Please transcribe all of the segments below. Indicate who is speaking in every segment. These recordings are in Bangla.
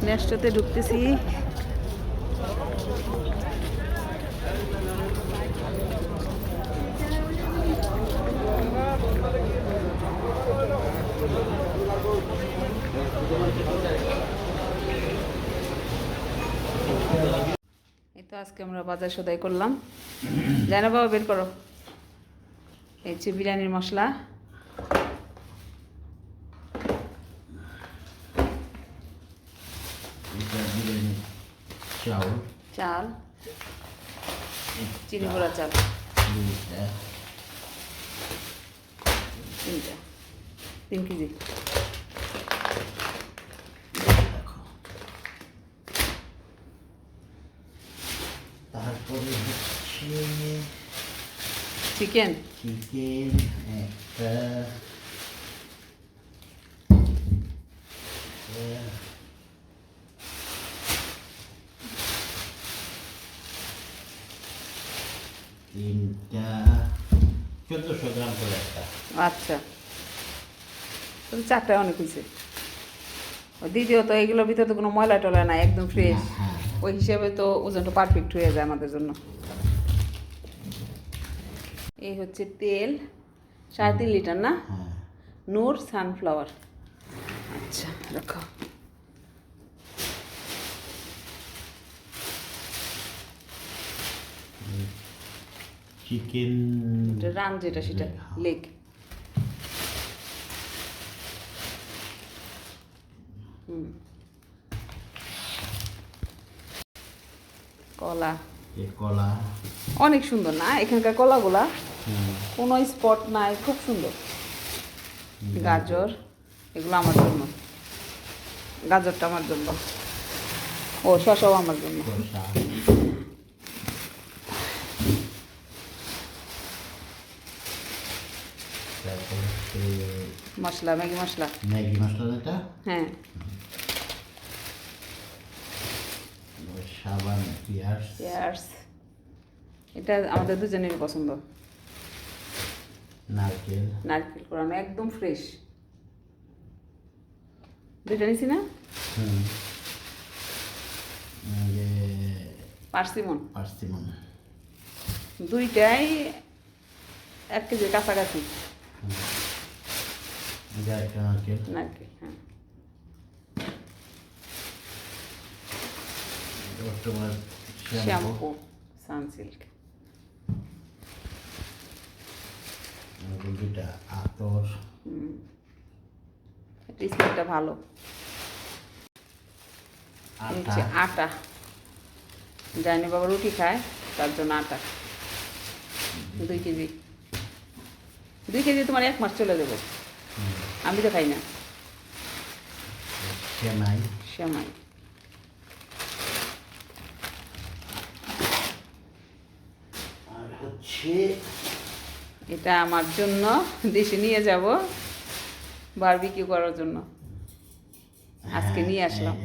Speaker 1: নেক্সটতে ঢুকতেছি। এই তো আজকে আমরা বাজার সদাই করলাম। জানো বাবা, বের করো। এই হচ্ছে বিরিয়ানির মশলা,
Speaker 2: চাউল,
Speaker 1: চাল, চিনি গুঁড়া চাল, তিনটা, 3 কেজি।
Speaker 2: তারপরে হচ্ছে
Speaker 1: চিকেন,
Speaker 2: চিকেন একটা, তিনটা, 1400 গ্রাম করে একটা।
Speaker 1: আচ্ছা, তো 4টায় অনেক হয়েছে। দ্বিতীয়ত এগুলোর ভিতরে তো কোনো ময়লা টলা নাই, একদম ফ্রেশ।
Speaker 2: হ্যাঁ,
Speaker 1: ওই হিসেবে তো ওজনটা পারফেক্ট হয়ে যায় আমাদের জন্য। এই হচ্ছে তেল, 3.5 লিটার না?
Speaker 2: হ্যাঁ,
Speaker 1: নূর সানফ্লাওয়ার। আচ্ছা রাখো।
Speaker 2: চিকেন
Speaker 1: রান যেটা সেটা লেগ। কলা,
Speaker 2: কলা
Speaker 1: অনেক সুন্দর না এখানকার কলাগুলা, কোনো স্পট নাই, খুব সুন্দর। গাজর, এগুলো আমার জন্য, গাজরটা আমার জন্য। ও শসাও আমার জন্য।
Speaker 2: শসা, তারপর হচ্ছে
Speaker 1: মশলা, ম্যাগি মশলা।
Speaker 2: ম্যাগি মশলাটা,
Speaker 1: হ্যাঁ,
Speaker 2: সাবান, পেঁয়াজ,
Speaker 1: পেঁয়াজ, এটা আমাদের দুজনেরই পছন্দ।
Speaker 2: নারকেল,
Speaker 1: নারকেল কোরানো একদম ফ্রেশ। দুইটা নিছি না? পার্সিমন,
Speaker 2: পার্সিমন,
Speaker 1: দুইটাই 1 কেজির কাছাকাছি।
Speaker 2: একটা নারকেল,
Speaker 1: নারকেল, হ্যাঁ।
Speaker 2: তোমার
Speaker 1: শ্যাম্পু সানসিল্ক,
Speaker 2: দুটা আতর,
Speaker 1: এটা স্মেলটা ভালো।
Speaker 2: আটা,
Speaker 1: আটা, জানি বাবা রুটি খায়, তার জন্য আটা 2 কেজি। 2 কেজি তোমার 1 মাস চলে যাবে। আমি তো খাই না।
Speaker 2: সেমাই,
Speaker 1: সেমাই,
Speaker 2: আর হচ্ছে
Speaker 1: এটা আমার জন্য দেশে নিয়ে যাব বারবিকিউ করার জন্য। আজকে নিয়ে আসলাম।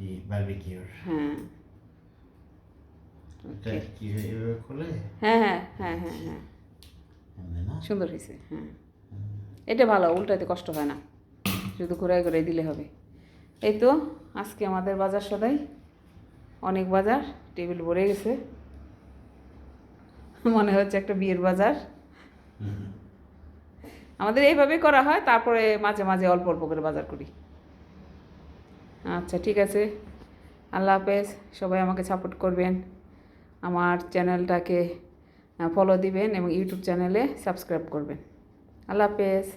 Speaker 2: এই বারবিকিউর,
Speaker 1: হ্যাঁ
Speaker 2: এটা কি এভাবে খোলে?
Speaker 1: হ্যাঁ হ্যাঁ হ্যাঁ হ্যাঁ হ্যাঁ,
Speaker 2: এমনি না?
Speaker 1: সুন্দর হয়েছে। হ্যাঁ, এটা ভালো, উল্টাতে কষ্ট হয় না, শুধু ঘুরাই ঘুরাই দিলে হবে। এই তো আজকে আমাদের বাজার সদাই, অনেক বাজার, টেবিল ভরে গেছে, মনে হচ্ছে একটা বিয়ের বাজার। আমাদের এইভাবেই করা হয়, তারপরে মাঝে মাঝে অল্প অল্প করে বাজার করি। আচ্ছা ঠিক আছে, আল্লাহ হাফেজ। সবাই আমাকে সাপোর্ট করবেন, আমার চ্যানেলটাকে ফলো দিবেন এবং ইউটিউব চ্যানেলে সাবস্ক্রাইব করবেন। আল্লাহ হাফেজ।